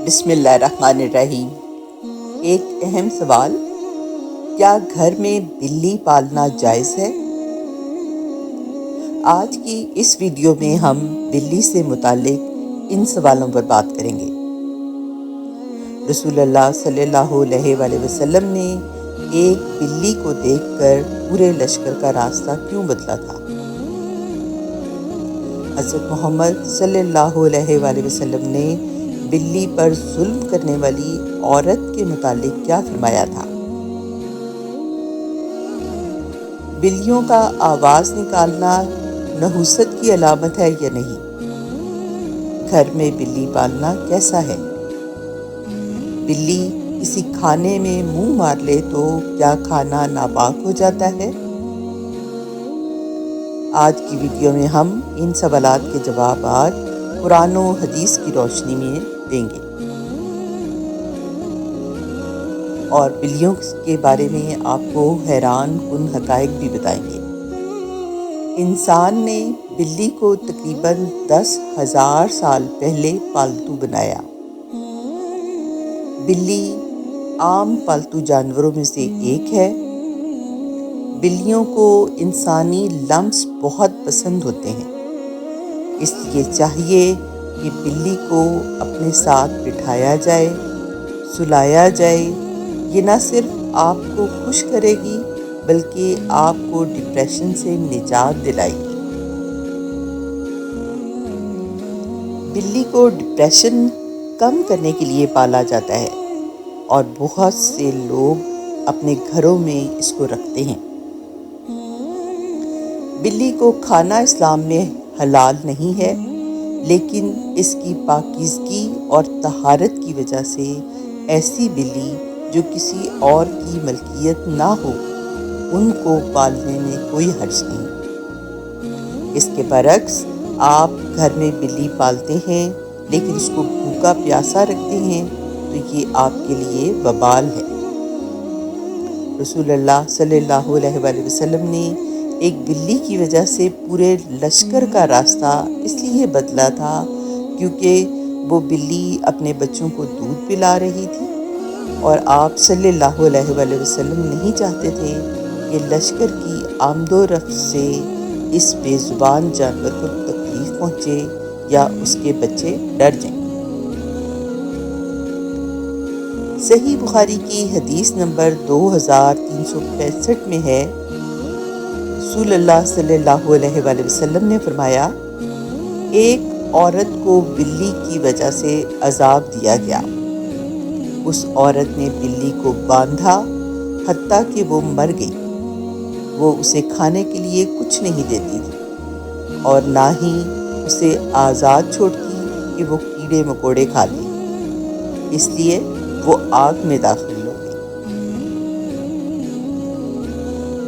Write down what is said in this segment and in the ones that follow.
بسم اللہ الرحمن الرحیم۔ ایک اہم سوال، کیا گھر میں بلی پالنا جائز ہے؟ آج کی اس ویڈیو میں ہم بلی سے متعلق ان سوالوں پر بات کریں گے۔ رسول اللہ صلی اللہ علیہ وآلہ وسلم نے ایک بلی کو دیکھ کر پورے لشکر کا راستہ کیوں بدلا تھا؟ حضرت محمد صلی اللہ علیہ وآلہ وسلم نے بلی پر ظلم کرنے والی عورت کے متعلق کیا فرمایا تھا؟ بلیوں کا آواز نکالنا نحوست کی علامت ہے یا نہیں؟ گھر میں بلی پالنا کیسا ہے؟ بلی کسی کھانے میں منہ مار لے تو کیا کھانا ناپاک ہو جاتا ہے؟ آج کی ویڈیو میں ہم ان سوالات کے جوابات قرآن و حدیث کی روشنی میں دیں گے اور بلیوں کے بارے میں آپ کو حیران کن حقائق بھی بتائیں گے۔ انسان نے بلی کو تقریباً 10,000 سال پہلے پالتو بنایا۔ بلی عام پالتو جانوروں میں سے ایک ہے۔ بلیوں کو انسانی لمس بہت پسند ہوتے ہیں، اس لیے چاہیے کہ بلی کو اپنے ساتھ بٹھایا جائے، سلایا جائے۔ یہ نہ صرف آپ کو خوش کرے گی بلکہ آپ کو ڈپریشن سے نجات دلائے گی۔ بلی کو ڈپریشن کم کرنے کے لیے پالا جاتا ہے اور بہت سے لوگ اپنے گھروں میں اس کو رکھتے ہیں۔ بلی کو کھانا اسلام میں حلال نہیں ہے، لیکن اس کی پاکیزگی اور طہارت کی وجہ سے ایسی بلی جو کسی اور کی ملکیت نہ ہو ان کو پالنے میں کوئی حرج نہیں۔ اس کے برعکس آپ گھر میں بلی پالتے ہیں لیکن اس کو بھوکا پیاسا رکھتے ہیں تو یہ آپ کے لیے وبال ہے۔ رسول اللہ صلی اللہ علیہ وآلہ وسلم نے ایک بلی کی وجہ سے پورے لشکر کا راستہ اس لیے بدلا تھا کیونکہ وہ بلی اپنے بچوں کو دودھ پلا رہی تھی اور آپ صلی اللہ علیہ وآلہ وسلم نہیں چاہتے تھے کہ لشکر کی آمد و رفت سے اس بے زبان جانور کو تکلیف پہنچے یا اس کے بچے ڈر جائیں۔ صحیح بخاری کی حدیث نمبر 2365 میں ہے، رسول اللہ صلی اللہ علیہ وآلہ وسلم نے فرمایا، ایک عورت کو بلی کی وجہ سے عذاب دیا گیا۔ اس عورت نے بلی کو باندھا حتیٰ کہ وہ مر گئی۔ وہ اسے کھانے کے لیے کچھ نہیں دیتی تھی اور نہ ہی اسے آزاد چھوڑتی کہ وہ کیڑے مکوڑے کھا لے، اس لیے وہ آگ میں داخل ہو گئی۔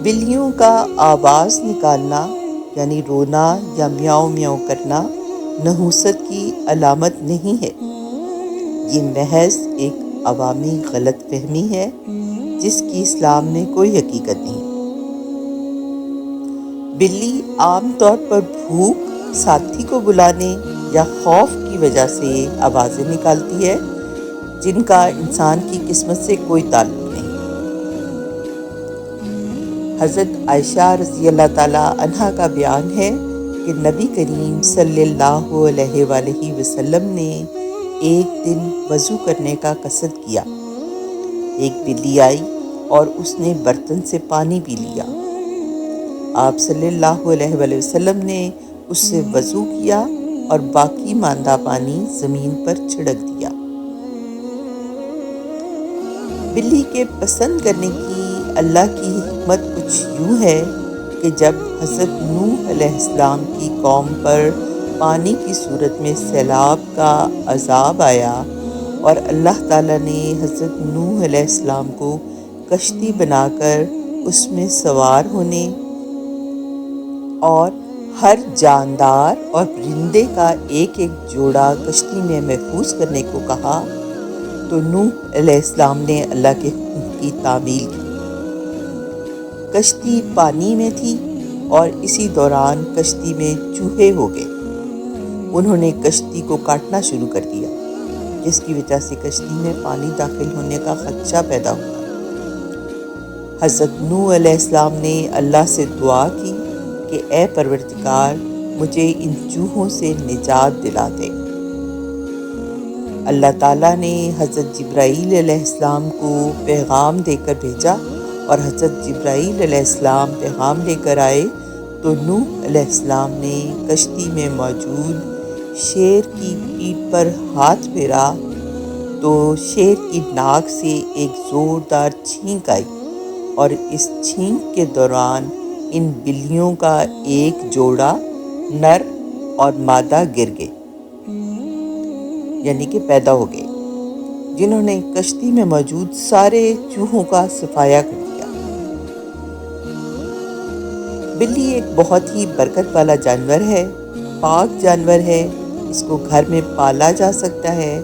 بلیوں کا آواز نکالنا یعنی رونا یا میاؤ میاؤ کرنا نحوست کی علامت نہیں ہے۔ یہ محض ایک عوامی غلط فہمی ہے جس کی اسلام میں کوئی حقیقت نہیں۔ بلی عام طور پر بھوک، ساتھی کو بلانے یا خوف کی وجہ سے آوازیں نکالتی ہے جن کا انسان کی قسمت سے کوئی تعلق نہیں۔ حضرت عائشہ رضی اللہ تعالیٰ عنہا کا بیان ہے کہ نبی کریم صلی اللہ علیہ وآلہ وسلم نے ایک دن وضو کرنے کا قصد کیا۔ ایک بلی آئی اور اس نے برتن سے پانی پی لیا۔ آپ صلی اللہ علیہ وآلہ وسلم نے اس سے وضو کیا اور باقی ماندہ پانی زمین پر چھڑک دیا۔ بلی کے پسند کرنے کی اللہ کی حکمت کچھ یوں ہے کہ جب حضرت نوح علیہ السلام کی قوم پر پانی کی صورت میں سیلاب کا عذاب آیا اور اللہ تعالیٰ نے حضرت نوح علیہ السلام کو کشتی بنا کر اس میں سوار ہونے اور ہر جاندار اور پرندے کا ایک ایک جوڑا کشتی میں محفوظ کرنے کو کہا تو نوح علیہ السلام نے اللہ کے حکم کی تعمیل کی۔ کشتی پانی میں تھی اور اسی دوران کشتی میں چوہے ہو گئے۔ انہوں نے کشتی کو کاٹنا شروع کر دیا۔ جس کی وجہ سے کشتی میں پانی داخل ہونے کا خدشہ پیدا ہوا۔ حضرت نوح علیہ السلام نے اللہ سے دعا کی کہ اے پروردگار، مجھے ان چوہوں سے نجات دلا دے۔ اللہ تعالیٰ نے حضرت جبرائیل علیہ السلام کو پیغام دے کر بھیجا، اور حضرت جبرائیل علیہ السلام پیغام لے کر آئے تو نوح علیہ السلام نے کشتی میں موجود شیر کی پیٹھ پر ہاتھ پھیرا تو شیر کی ناک سے ایک زوردار چھینک آئی، اور اس چھینک کے دوران ان بلیوں کا ایک جوڑا نر اور مادہ گر گئے، یعنی کہ پیدا ہو گئے، جنہوں نے کشتی میں موجود سارے چوہوں کا صفایا کر دیا۔ بلی ایک بہت ہی برکت والا جانور ہے، پاک جانور ہے، اس کو گھر میں پالا جا سکتا ہے۔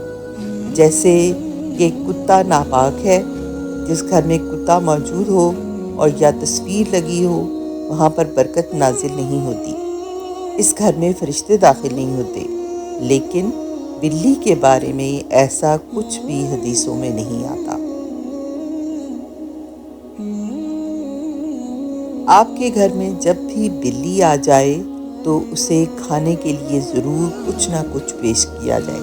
جیسے کہ کتا ناپاک ہے، جس گھر میں کتا موجود ہو اور یا تصویر لگی ہو، وہاں پر برکت نازل نہیں ہوتی، اس گھر میں فرشتے داخل نہیں ہوتے۔ لیکن بلی کے بارے میں ایسا کچھ بھی حدیثوں میں نہیں آتا۔ آپ کے گھر میں جب بھی بلی آ جائے تو اسے کھانے کے لیے ضرور کچھ نہ کچھ پیش کیا جائے،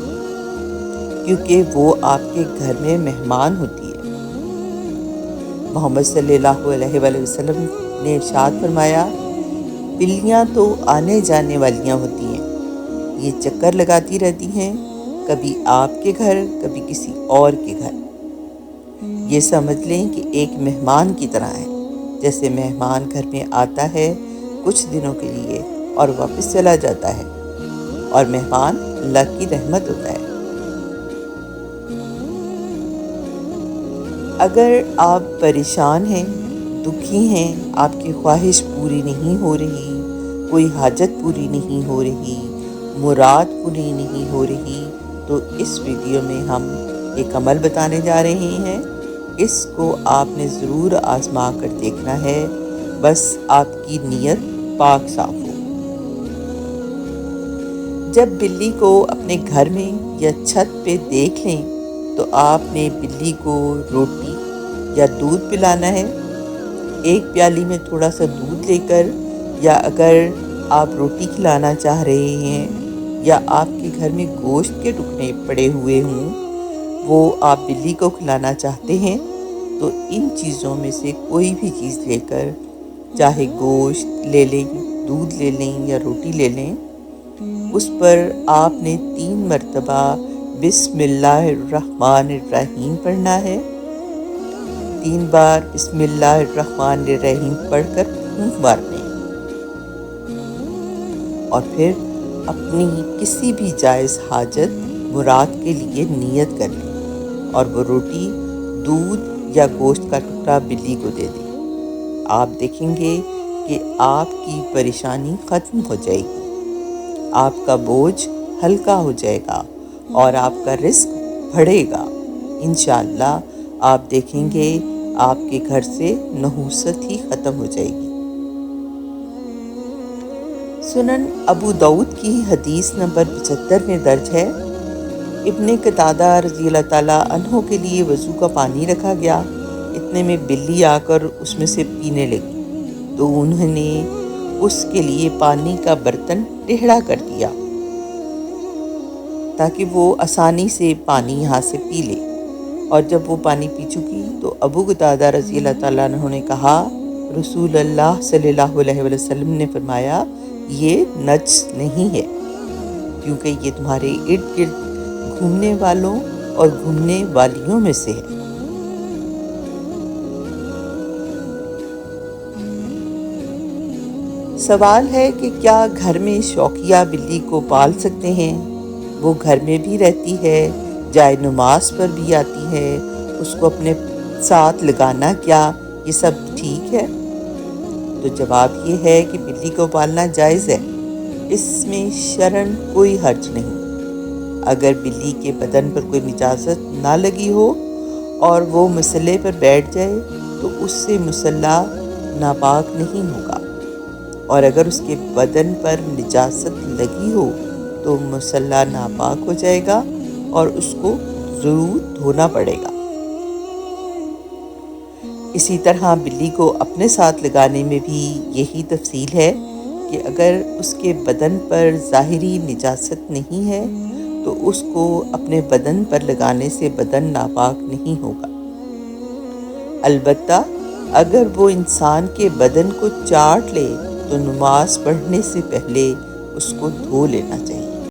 کیونکہ وہ آپ کے گھر میں مہمان ہوتی ہے۔ محمد صلی اللہ علیہ وآلہ وسلم نے ارشاد فرمایا، بلیاں تو آنے جانے والیاں ہوتی ہیں، یہ چکر لگاتی رہتی ہیں، کبھی آپ کے گھر کبھی کسی اور کے گھر۔ یہ سمجھ لیں کہ ایک مہمان کی طرح ہے، جیسے مہمان گھر میں آتا ہے کچھ دنوں کے لیے اور واپس چلا جاتا ہے، اور مہمان اللہ کی رحمت ہوتا ہے۔ اگر آپ پریشان ہیں، دکھی ہیں، آپ کی خواہش پوری نہیں ہو رہی، کوئی حاجت پوری نہیں ہو رہی، مراد پوری نہیں ہو رہی، تو اس ویڈیو میں ہم ایک عمل بتانے جا رہے ہیں۔ اس کو آپ نے ضرور آزما کر دیکھنا ہے، بس آپ کی نیت پاک صاف ہو۔ جب بلی کو اپنے گھر میں یا چھت پہ دیکھ لیں تو آپ نے بلی کو روٹی یا دودھ پلانا ہے۔ ایک پیالی میں تھوڑا سا دودھ لے کر، یا اگر آپ روٹی کھلانا چاہ رہے ہیں یا آپ کے گھر میں گوشت کے ٹکڑے پڑے ہوئے ہوں، وہ آپ بلی کو کھلانا چاہتے ہیں، تو ان چیزوں میں سے کوئی بھی چیز لے کر، چاہے گوشت لے لیں، دودھ لے لیں یا روٹی لے لیں، اس پر آپ نے 3 مرتبہ بسم اللہ الرحمن الرحیم پڑھنا ہے۔ 3 بار بسم اللہ الرحمن الرحیم پڑھ کر پھونک مارنے، اور پھر اپنی کسی بھی جائز حاجت مراد کے لیے نیت کر لیں، اور وہ روٹی، دودھ یا گوشت کا ٹکڑا بلی کو دے دیں۔ آپ دیکھیں گے کہ آپ کی پریشانی ختم ہو جائے گی، آپ کا بوجھ ہلکا ہو جائے گا اور آپ کا رزق بڑھے گا۔ انشاءاللہ آپ دیکھیں گے آپ کے گھر سے نحوست ہی ختم ہو جائے گی۔ سنن ابو داؤد کی حدیث نمبر 75 میں درج ہے، ابن قتادہ رضی اللہ تعالیٰ عنہ کے لیے وضو کا پانی رکھا گیا، اتنے میں بلی آ کر اس میں سے پینے لگی، تو انہوں نے اس کے لیے پانی کا برتن ٹیڑھا کر دیا تاکہ وہ آسانی سے پانی یہاں سے پی لے، اور جب وہ پانی پی چکی تو ابو قتادہ رضی اللہ تعالیٰ عنہ نے کہا، رسول اللہ صلی اللہ علیہ وسلم نے فرمایا، یہ نجس نہیں ہے، کیونکہ یہ تمہارے ارد گرد گھومنے والوں اور گھومنے والیوں میں سے ہے۔ سوال ہے کہ کیا گھر میں شوقیہ بلی کو پال سکتے ہیں؟ وہ گھر میں بھی رہتی ہے، جائے نماز پر بھی آتی ہے، اس کو اپنے ساتھ لگانا کیا یہ سب ٹھیک ہے؟ تو جواب یہ ہے کہ بلی کو پالنا جائز ہے، اس میں شرعاً کوئی حرج نہیں۔ اگر بلی کے بدن پر کوئی نجاست نہ لگی ہو اور وہ مصلے پر بیٹھ جائے تو اس سے مصلی ناپاک نہیں ہوگا، اور اگر اس کے بدن پر نجاست لگی ہو تو مصلی ناپاک ہو جائے گا اور اس کو ضرور دھونا پڑے گا۔ اسی طرح بلی کو اپنے ساتھ لگانے میں بھی یہی تفصیل ہے کہ اگر اس کے بدن پر ظاہری نجاست نہیں ہے تو اس کو اپنے بدن پر لگانے سے بدن ناپاک نہیں ہوگا۔ البتہ اگر وہ انسان کے بدن کو چاٹ لے تو نماز پڑھنے سے پہلے اس کو دھو لینا چاہیے۔